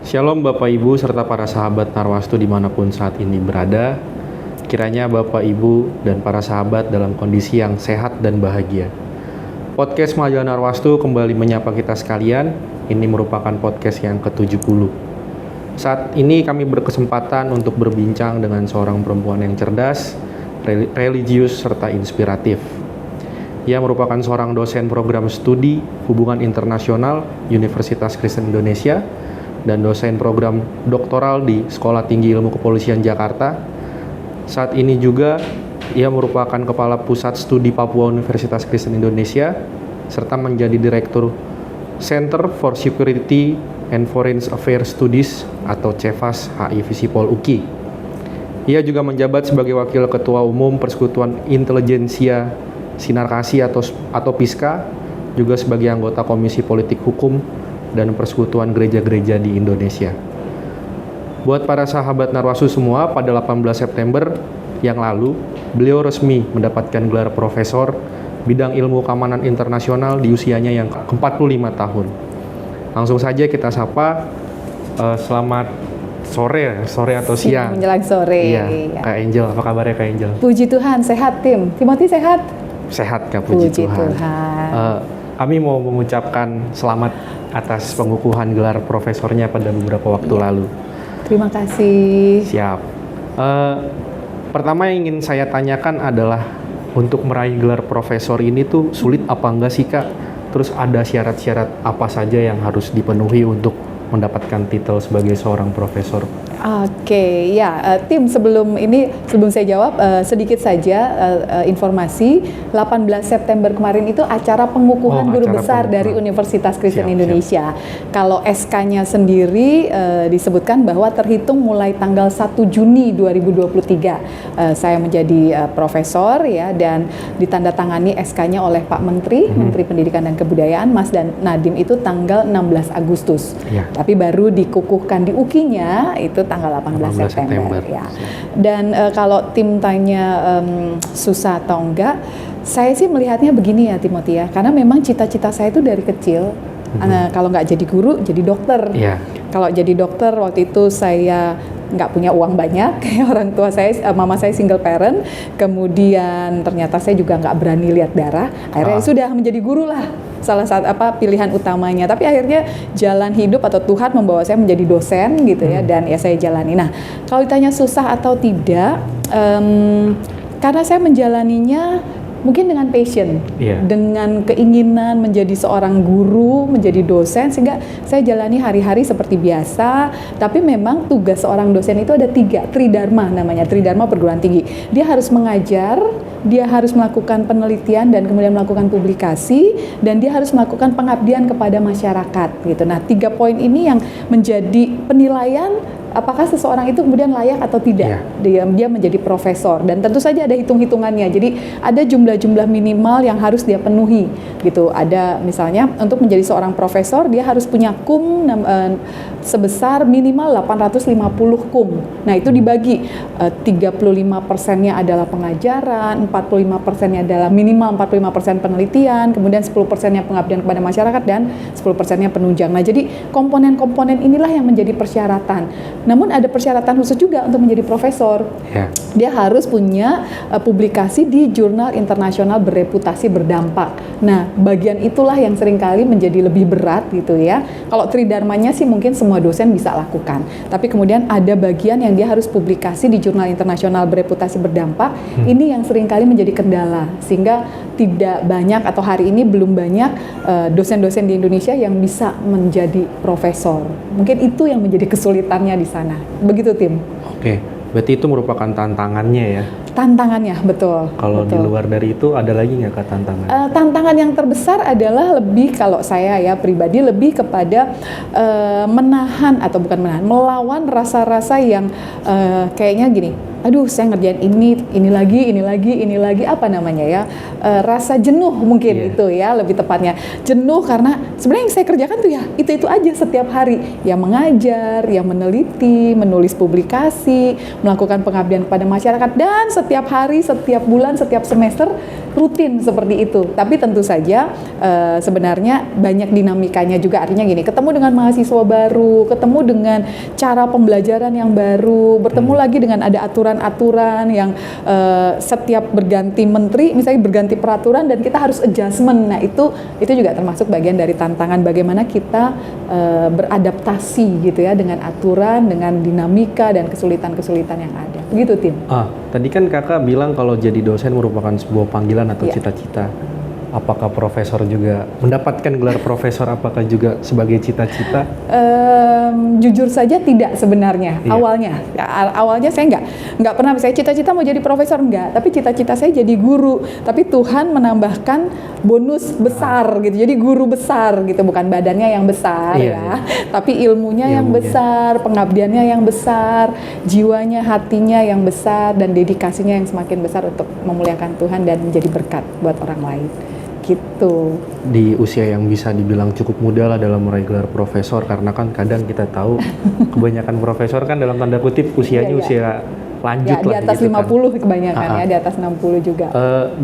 Shalom Bapak Ibu serta para sahabat Narwastu dimanapun saat ini berada. Kiranya Bapak Ibu dan para sahabat dalam kondisi yang sehat dan bahagia. Podcast Majalah Narwastu kembali menyapa kita sekalian. Ini merupakan podcast yang ke-70. Saat ini kami berkesempatan untuk berbincang dengan seorang perempuan yang cerdas, religius, serta inspiratif. Ia merupakan seorang dosen program studi Hubungan Internasional Universitas Kristen Indonesia dan dosen program doktoral di Sekolah Tinggi Ilmu Kepolisian Jakarta. Saat ini juga ia merupakan Kepala Pusat Studi Papua Universitas Kristen Indonesia serta menjadi Direktur Center for Security and Foreign Affairs Studies atau CEFAS HI Visipol UKI. Ia juga menjabat sebagai Wakil Ketua Umum Persekutuan Intelijensia Sinar Kasih atau PISKA, juga sebagai anggota Komisi Politik Hukum dan Persekutuan Gereja-Gereja di Indonesia. Buat para sahabat Narwastu semua, pada 18 September yang lalu, beliau resmi mendapatkan gelar profesor bidang ilmu keamanan internasional di usianya yang ke-45 tahun. Langsung saja kita sapa, selamat sore atau siang. Menjelang sore. Iya, Kak Angel, apa kabarnya Kak Angel? Puji Tuhan, sehat Tim. Timothy sehat? Sehat Kak, puji Tuhan. Tuhan. Kami mau mengucapkan selamat atas pengukuhan gelar profesornya pada beberapa waktu lalu. Terima kasih. Siap. Pertama yang ingin saya tanyakan adalah untuk meraih gelar profesor ini tuh sulit apa enggak sih Kak? Terus ada syarat-syarat apa saja yang harus dipenuhi untuk mendapatkan titel sebagai seorang profesor? Oke, ya Tim, sebelum saya jawab sedikit saja informasi. 18 September kemarin itu acara pengukuhan guru besar dari Universitas Kristen Indonesia. Kalau SK-nya sendiri disebutkan bahwa terhitung mulai tanggal 1 Juni 2023 saya menjadi profesor ya, dan ditandatangani SK-nya oleh Pak Menteri, Menteri Pendidikan dan Kebudayaan Mas Nadiem itu tanggal 16 Agustus. Ya. Tapi baru dikukuhkan di UKI-nya itu tanggal 18 September. Ya. Dan kalau Tim tanya susah atau enggak, saya sih melihatnya begini ya Timothy ya, karena memang cita-cita saya itu dari kecil, kalau nggak jadi guru, jadi dokter. Yeah. Kalau jadi dokter waktu itu saya nggak punya uang banyak, orang tua saya, mama saya single parent, kemudian ternyata saya juga nggak berani lihat darah, akhirnya sudah menjadi guru lah, salah satu pilihan utamanya. Tapi akhirnya jalan hidup atau Tuhan membawa saya menjadi dosen gitu ya, dan ya saya jalani. Nah, kalau ditanya susah atau tidak, karena saya menjalaninya mungkin dengan passion, dengan keinginan menjadi seorang guru, menjadi dosen, sehingga saya jalani hari-hari seperti biasa. Tapi memang tugas seorang dosen itu ada 3, tridharma namanya, tridharma perguruan tinggi. Dia harus mengajar, dia harus melakukan penelitian dan kemudian melakukan publikasi, dan dia harus melakukan pengabdian kepada masyarakat gitu. Nah, 3 poin ini yang menjadi penilaian apakah seseorang itu kemudian layak atau tidak dia menjadi profesor. Dan tentu saja ada hitung-hitungannya, jadi ada jumlah-jumlah minimal yang harus dia penuhi gitu. Ada misalnya untuk menjadi seorang profesor dia harus punya kum sebesar minimal 850 kum. Nah itu dibagi 35%-nya adalah pengajaran, 45%-nya adalah minimal 45% penelitian, kemudian 10%-nya pengabdian kepada masyarakat, dan 10%-nya penunjang. Nah jadi komponen-komponen inilah yang menjadi persyaratan. Namun ada persyaratan khusus juga untuk menjadi profesor. Dia harus punya publikasi di jurnal internasional bereputasi berdampak. Nah, bagian itulah yang seringkali menjadi lebih berat gitu ya. Kalau tridharmanya sih mungkin semua dosen bisa lakukan. Tapi kemudian ada bagian yang dia harus publikasi di jurnal internasional bereputasi berdampak. Ini yang seringkali menjadi kendala, sehingga tidak banyak atau hari ini belum banyak dosen-dosen di Indonesia yang bisa menjadi profesor. Mungkin itu yang menjadi kesulitannya di sana. Begitu Tim. Oke, berarti itu merupakan tantangannya ya? Tantangannya, betul. Kalau di luar dari itu ada lagi nggak Kak tantangan? Tantangan yang terbesar adalah lebih, kalau saya ya pribadi lebih kepada melawan rasa-rasa yang kayaknya gini, aduh saya ngerjain ini lagi, apa namanya ya, rasa jenuh mungkin itu ya lebih tepatnya. Jenuh karena sebenarnya yang saya kerjakan tuh ya itu aja setiap hari, ya mengajar, ya meneliti, menulis publikasi, melakukan pengabdian kepada masyarakat, dan setiap hari, setiap bulan, setiap semester rutin seperti itu. Tapi tentu saja sebenarnya banyak dinamikanya juga, artinya gini, ketemu dengan mahasiswa baru, ketemu dengan cara pembelajaran yang baru, bertemu lagi dengan ada aturan-aturan yang setiap berganti menteri, misalnya berganti peraturan dan kita harus adjustment. Nah itu juga termasuk bagian dari tantangan bagaimana kita beradaptasi gitu ya dengan aturan, dengan dinamika dan kesulitan-kesulitan yang ada. Begitu Tim. Tadi kan kakak bilang kalau jadi dosen merupakan sebuah panggilan atau cita-cita. Apakah profesor juga mendapatkan gelar profesor? Apakah juga sebagai cita-cita? Jujur saja tidak sebenarnya. Awalnya saya nggak pernah. Saya cita-cita mau jadi profesor enggak, tapi cita-cita saya jadi guru. Tapi Tuhan menambahkan bonus besar gitu. Jadi guru besar gitu, bukan badannya yang besar tapi ilmunya yang besar, pengabdiannya yang besar, jiwanya, hatinya yang besar, dan dedikasinya yang semakin besar untuk memuliakan Tuhan dan menjadi berkat buat orang lain. Gitu. Di usia yang bisa dibilang cukup muda lah dalam meraih gelar profesor, karena kan kadang kita tahu kebanyakan profesor kan dalam tanda kutip usianya usia lanjut di atas gitu 50 kan. Kebanyakan ya, di atas 60 juga.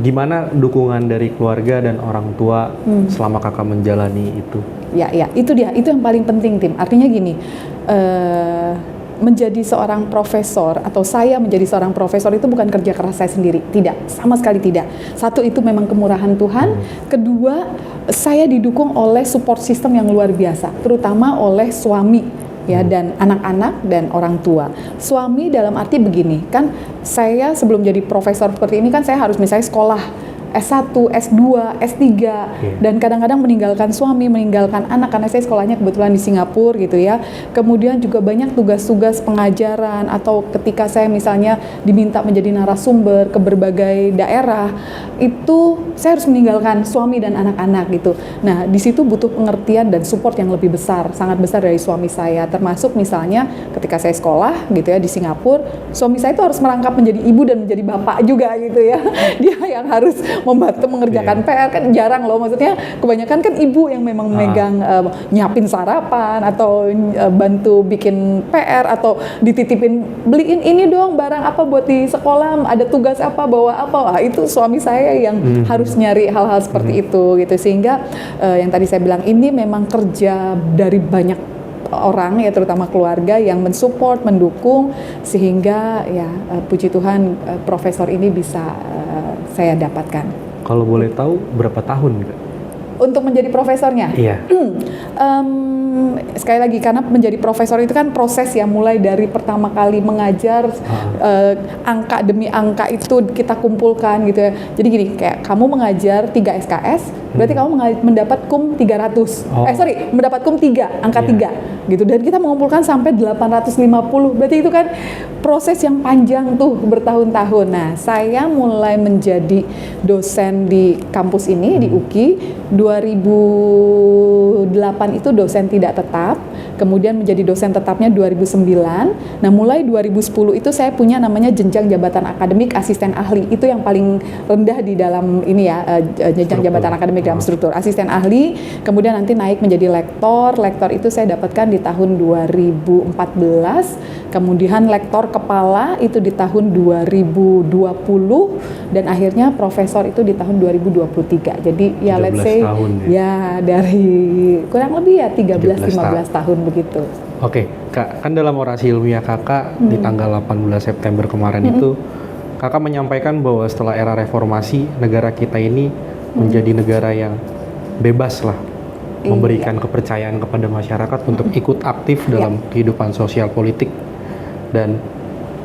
Gimana dukungan dari keluarga dan orang tua selama kakak menjalani itu? Ya, itu dia, itu yang paling penting Tim. Artinya gini, menjadi seorang profesor atau saya menjadi seorang profesor itu bukan kerja keras saya sendiri, tidak, sama sekali tidak. Satu, itu memang kemurahan Tuhan. Kedua, saya didukung oleh support system yang luar biasa, terutama oleh suami ya, dan anak-anak dan orang tua. Suami dalam arti begini, kan saya sebelum jadi profesor seperti ini kan saya harus misalnya sekolah S1, S2, S3, dan kadang-kadang meninggalkan suami, meninggalkan anak, karena saya sekolahnya kebetulan di Singapura gitu ya. Kemudian juga banyak tugas-tugas pengajaran, atau ketika saya misalnya diminta menjadi narasumber ke berbagai daerah, itu saya harus meninggalkan suami dan anak-anak gitu. Nah, di situ butuh pengertian dan support yang lebih besar, sangat besar dari suami saya. Termasuk misalnya ketika saya sekolah gitu ya di Singapura, suami saya itu harus merangkap menjadi ibu dan menjadi bapak juga gitu ya. Dia yang harus membantu mengerjakan PR, kan jarang loh, maksudnya kebanyakan kan ibu yang memang memegang nyiapin sarapan atau bantu bikin PR, atau dititipin beliin ini dong barang apa buat di sekolah, ada tugas apa bawa apa. Itu suami saya yang harus nyari hal-hal seperti itu gitu. Sehingga yang tadi saya bilang, ini memang kerja dari banyak orang ya, terutama keluarga yang mensupport, mendukung, sehingga ya puji Tuhan profesor ini bisa saya dapatkan. Kalau boleh tahu berapa tahun Kak? Untuk menjadi profesornya? Iya. Sekali lagi, karena menjadi profesor itu kan proses ya, mulai dari pertama kali mengajar, angka demi angka itu kita kumpulkan gitu ya. Jadi gini, kayak kamu mengajar 3 SKS, berarti kamu mendapat KUM 300. Mendapat KUM 3, angka 3 gitu. Dan kita mengumpulkan sampai 850. Berarti itu kan proses yang panjang tuh, bertahun-tahun. Nah, saya mulai menjadi dosen di kampus ini, di UKI, 2008 itu dosen tidak tetap, kemudian menjadi dosen tetapnya 2009. Nah, mulai 2010 itu saya punya namanya jenjang jabatan akademik asisten ahli. Itu yang paling rendah di dalam ini ya, jenjang jabatan akademik dalam struktur. Asisten ahli, kemudian nanti naik menjadi lektor. Lektor itu saya dapatkan di tahun 2014, kemudian lektor kepala itu di tahun 2020, dan akhirnya profesor itu di tahun 2023. Jadi ya let's say ya dari kurang lebih ya 13-15 tahun begitu. Oke, Kak, kan dalam orasi ilmiah Kakak di tanggal 18 September kemarin itu Kakak menyampaikan bahwa setelah era reformasi, negara kita ini menjadi negara yang bebas lah, memberikan kepercayaan kepada masyarakat untuk ikut aktif dalam kehidupan sosial politik, dan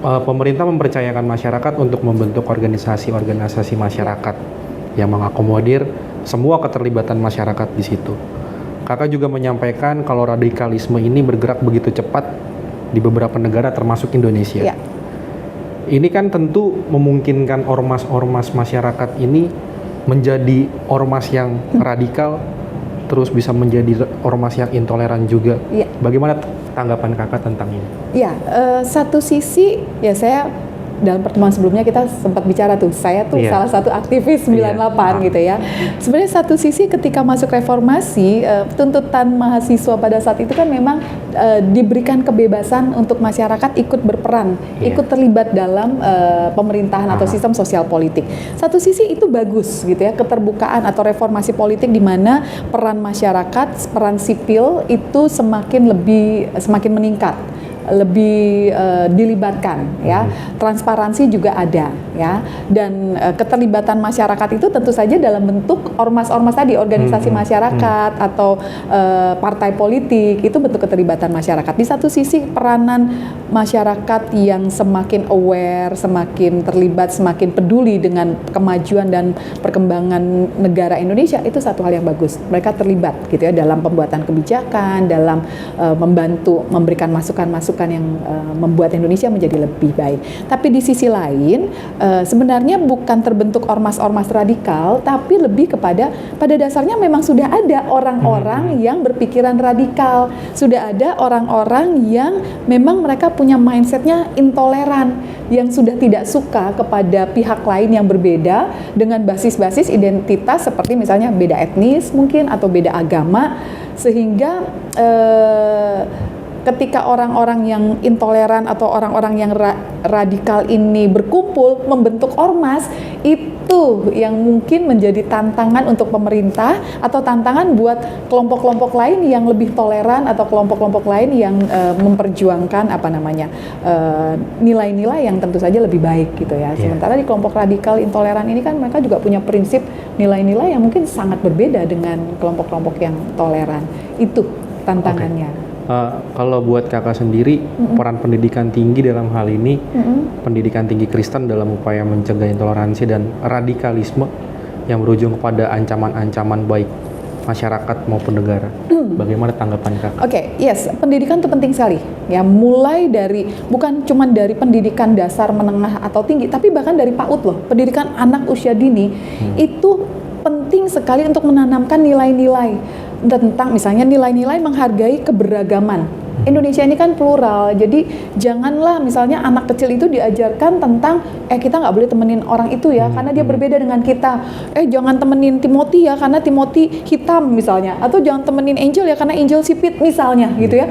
pemerintah mempercayakan masyarakat untuk membentuk organisasi-organisasi masyarakat yang mengakomodir semua keterlibatan masyarakat di situ. Kakak juga menyampaikan kalau radikalisme ini bergerak begitu cepat di beberapa negara termasuk Indonesia. Ini kan tentu memungkinkan ormas-ormas masyarakat ini menjadi ormas yang radikal, terus bisa menjadi ormas yang intoleran juga. Bagaimana tanggapan Kakak tentang ini? Satu sisi ya saya dalam pertemuan sebelumnya kita sempat bicara tuh, saya tuh salah satu aktivis 98 gitu ya. Sebenarnya satu sisi ketika masuk reformasi, tuntutan mahasiswa pada saat itu kan memang diberikan kebebasan untuk masyarakat ikut berperan, ikut terlibat dalam pemerintahan atau sistem sosial politik. Satu sisi itu bagus gitu ya, keterbukaan atau reformasi politik di mana peran masyarakat, peran sipil itu semakin meningkat, lebih dilibatkan ya. Transparansi juga ada ya, dan keterlibatan masyarakat itu tentu saja dalam bentuk ormas-ormas tadi, organisasi masyarakat atau partai politik, itu bentuk keterlibatan masyarakat. Di satu sisi peranan masyarakat yang semakin aware, semakin terlibat, semakin peduli dengan kemajuan dan perkembangan negara Indonesia, itu satu hal yang bagus. Mereka terlibat gitu ya dalam pembuatan kebijakan, dalam membantu memberikan masukan-masukan yang membuat Indonesia menjadi lebih baik. Tapi di sisi lain sebenarnya bukan terbentuk ormas-ormas radikal, tapi lebih kepada pada dasarnya memang sudah ada orang-orang yang berpikiran radikal, sudah ada orang-orang yang memang mereka punya mindsetnya intoleran, yang sudah tidak suka kepada pihak lain yang berbeda dengan basis-basis identitas seperti misalnya beda etnis mungkin atau beda agama, sehingga ketika orang-orang yang intoleran atau orang-orang yang radikal ini berkumpul membentuk ormas, itu yang mungkin menjadi tantangan untuk pemerintah atau tantangan buat kelompok-kelompok lain yang lebih toleran atau kelompok-kelompok lain yang memperjuangkan nilai-nilai yang tentu saja lebih baik gitu ya. Sementara di kelompok radikal intoleran ini kan mereka juga punya prinsip nilai-nilai yang mungkin sangat berbeda dengan kelompok-kelompok yang toleran. Itu tantangannya. Kalau buat kakak sendiri, peran pendidikan tinggi dalam hal ini, pendidikan tinggi Kristen dalam upaya mencegah intoleransi dan radikalisme yang berujung kepada ancaman-ancaman baik masyarakat maupun negara. Bagaimana tanggapan kakak? Pendidikan itu penting sekali. Ya, mulai dari bukan cuma dari pendidikan dasar, menengah atau tinggi, tapi bahkan dari PAUD loh. Pendidikan anak usia dini itu penting sekali untuk menanamkan nilai-nilai tentang misalnya nilai-nilai menghargai keberagaman. Indonesia ini kan plural, jadi janganlah misalnya anak kecil itu diajarkan tentang kita nggak boleh temenin orang itu ya karena dia berbeda dengan kita, jangan temenin Timothy ya karena Timothy hitam misalnya, atau jangan temenin Angel ya karena Angel sipit misalnya gitu ya.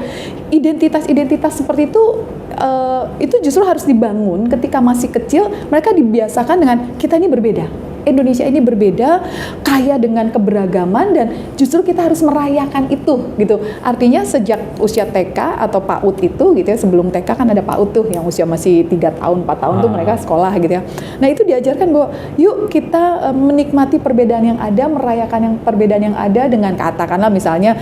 Identitas-identitas seperti itu justru harus dibangun ketika masih kecil. Mereka dibiasakan dengan kita ini berbeda, Indonesia ini berbeda, kaya dengan keberagaman, dan justru kita harus merayakan itu gitu. Artinya sejak usia TK atau PAUD itu gitu ya, sebelum TK kan ada PAUD tuh yang usia masih 3 tahun, 4 tahun tuh mereka sekolah gitu ya. Nah itu diajarkan bahwa yuk kita menikmati perbedaan yang ada, merayakan perbedaan yang ada dengan katakanlah misalnya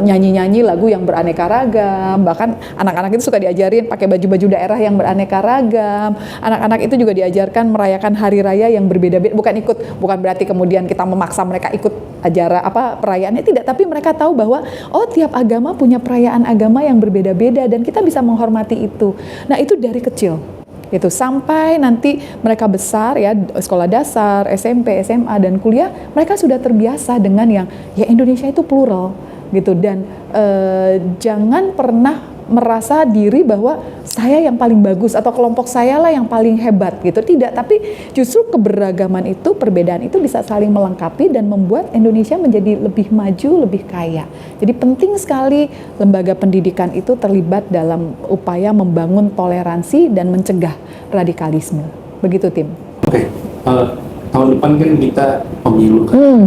nyanyi-nyanyi lagu yang beraneka ragam. Bahkan anak-anak itu suka diajarin pakai baju-baju daerah yang beraneka ragam. Anak-anak itu juga diajarkan merayakan hari raya yang berbeda. Bukan berarti kemudian kita memaksa mereka ikut perayaannya, tidak, tapi mereka tahu bahwa tiap agama punya perayaan agama yang berbeda-beda dan kita bisa menghormati itu. Nah, itu dari kecil. Gitu sampai nanti mereka besar ya, sekolah dasar, SMP, SMA dan kuliah, mereka sudah terbiasa dengan yang Indonesia itu plural gitu, dan jangan pernah merasa diri bahwa saya yang paling bagus atau kelompok saya lah yang paling hebat gitu, tidak, tapi justru keberagaman itu, perbedaan itu bisa saling melengkapi dan membuat Indonesia menjadi lebih maju, lebih kaya. Jadi penting sekali lembaga pendidikan itu terlibat dalam upaya membangun toleransi dan mencegah radikalisme. Begitu, Tim. Oke. Tahun depan kan kita pemilu kan.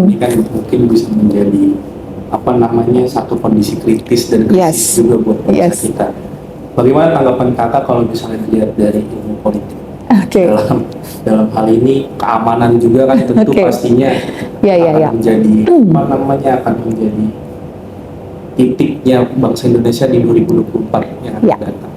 Ini kan mungkin bisa menjadi satu kondisi kritis dan krisis juga buat bangsa kita. Bagaimana tanggapan kakak kalau misalnya dilihat dari ilmu politik? Dalam hal ini keamanan juga kan tentu pastinya akan menjadi akan menjadi titiknya bangsa Indonesia di 2024 yang akan datang.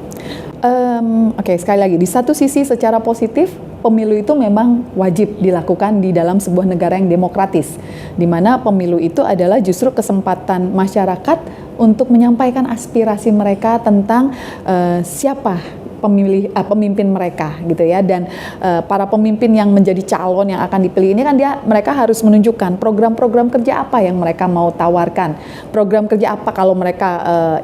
Sekali lagi, di satu sisi secara positif pemilu itu memang wajib dilakukan di dalam sebuah negara yang demokratis, di mana pemilu itu adalah justru kesempatan masyarakat untuk menyampaikan aspirasi mereka tentang siapa pemimpin mereka gitu ya. Dan para pemimpin yang menjadi calon yang akan dipilih ini kan mereka harus menunjukkan program-program kerja apa yang mereka mau tawarkan, program kerja apa. Kalau mereka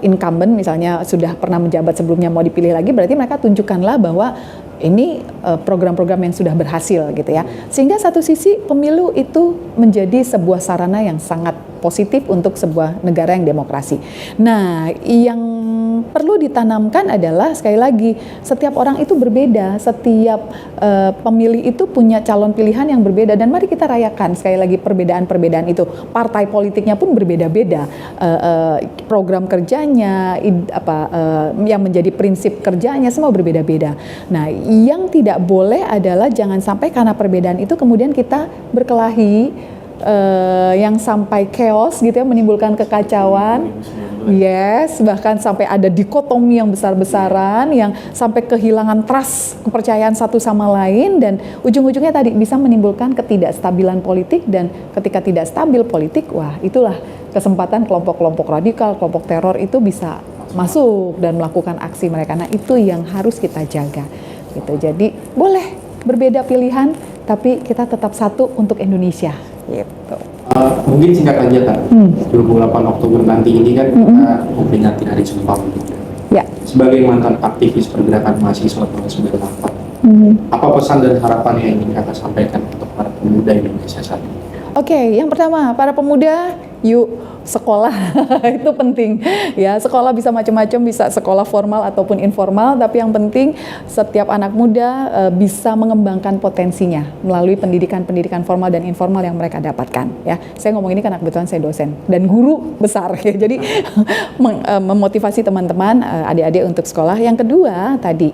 incumbent misalnya sudah pernah menjabat sebelumnya mau dipilih lagi, berarti mereka tunjukkanlah bahwa ini program-program yang sudah berhasil gitu ya. Sehingga satu sisi pemilu itu menjadi sebuah sarana yang sangat positif untuk sebuah negara yang demokrasi. Nah, yang perlu ditanamkan adalah sekali lagi setiap orang itu berbeda, setiap pemilih itu punya calon pilihan yang berbeda, dan mari kita rayakan sekali lagi perbedaan-perbedaan itu. Partai politiknya pun berbeda-beda, program kerjanya, yang menjadi prinsip kerjanya semua berbeda-beda. Nah, yang tidak boleh adalah jangan sampai karena perbedaan itu kemudian kita berkelahi, yang sampai chaos gitu ya, menimbulkan kekacauan. Yes, bahkan sampai ada dikotomi yang besar-besaran, yang sampai kehilangan trust, kepercayaan satu sama lain, dan ujung-ujungnya tadi bisa menimbulkan ketidakstabilan politik. Dan ketika tidak stabil politik, wah itulah kesempatan kelompok-kelompok radikal, kelompok teror itu bisa masuk dan melakukan aksi mereka. Nah, itu yang harus kita jaga gitu. Jadi boleh berbeda pilihan, tapi kita tetap satu untuk Indonesia gitu. Mungkin singkat aja Kak, 28 Oktober nanti ini kan kita memperingati Hari Sumpah Pemuda. Ya. Sebagai mantan aktivis pergerakan mahasiswa tahun 98, apa pesan dan harapan yang ingin Kakak sampaikan untuk para pemuda Indonesia saat ini? Oke, yang pertama, para pemuda, yuk sekolah. Itu penting ya. Sekolah bisa macam-macam, bisa sekolah formal ataupun informal, tapi yang penting setiap anak muda bisa mengembangkan potensinya melalui pendidikan formal dan informal yang mereka dapatkan ya. Saya ngomong ini karena kebetulan saya dosen dan guru besar ya. Jadi memotivasi teman-teman, adik-adik untuk sekolah. Yang kedua tadi,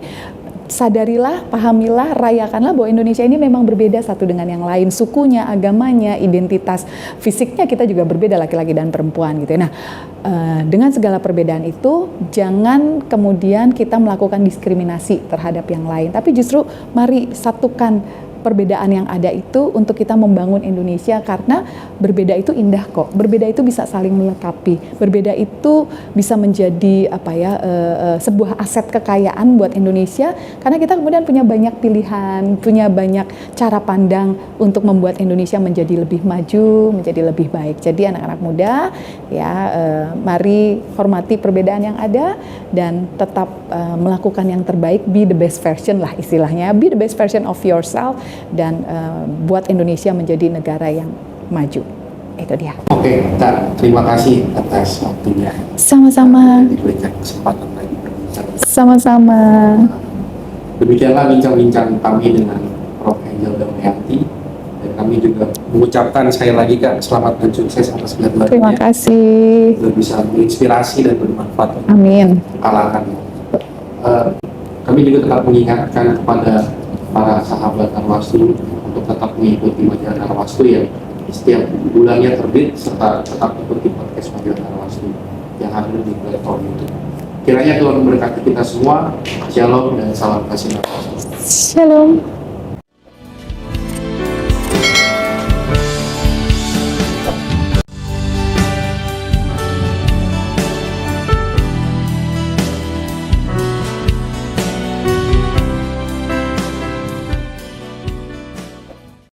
sadarilah, pahamilah, rayakanlah bahwa Indonesia ini memang berbeda satu dengan yang lain. Sukunya, agamanya, identitas fisiknya kita juga berbeda, laki-laki dan perempuan gitu ya. Nah, dengan segala perbedaan itu, jangan kemudian kita melakukan diskriminasi terhadap yang lain. Tapi justru mari satukan perbedaan yang ada itu untuk kita membangun Indonesia, karena berbeda itu indah kok. Berbeda itu bisa saling melengkapi. Berbeda itu bisa menjadi sebuah aset kekayaan buat Indonesia, karena kita kemudian punya banyak pilihan, punya banyak cara pandang untuk membuat Indonesia menjadi lebih maju, menjadi lebih baik. Jadi anak-anak muda ya, mari hormati perbedaan yang ada dan tetap melakukan yang terbaik, be the best version lah istilahnya, be the best version of yourself, dan buat Indonesia menjadi negara yang maju. Itu dia. Oke, Kak, terima kasih atas waktunya. Sama-sama. Diberikan kesempatan lagi berbicara. Sama-sama. Demikianlah bincang-bincang kami dengan Prof. Angel Damayanti, dan kami juga mengucapkan sekali lagi Kak, selamat dan sukses atas kegiatannya. Terima kasih. Sudah bisa menginspirasi dan bermanfaat. Amin. Kalangan. Kami juga tetap mengingatkan kepada para sahabat Narwastu untuk tetap mengikuti majalah Narwastu yang setiap bulannya terbit, serta tetap ikuti podcast majalah Narwastu yang hadir di platform YouTube. Kiranya Tuhan memberkati kita semua. Shalom dan salam kasih Narwastu. Shalom.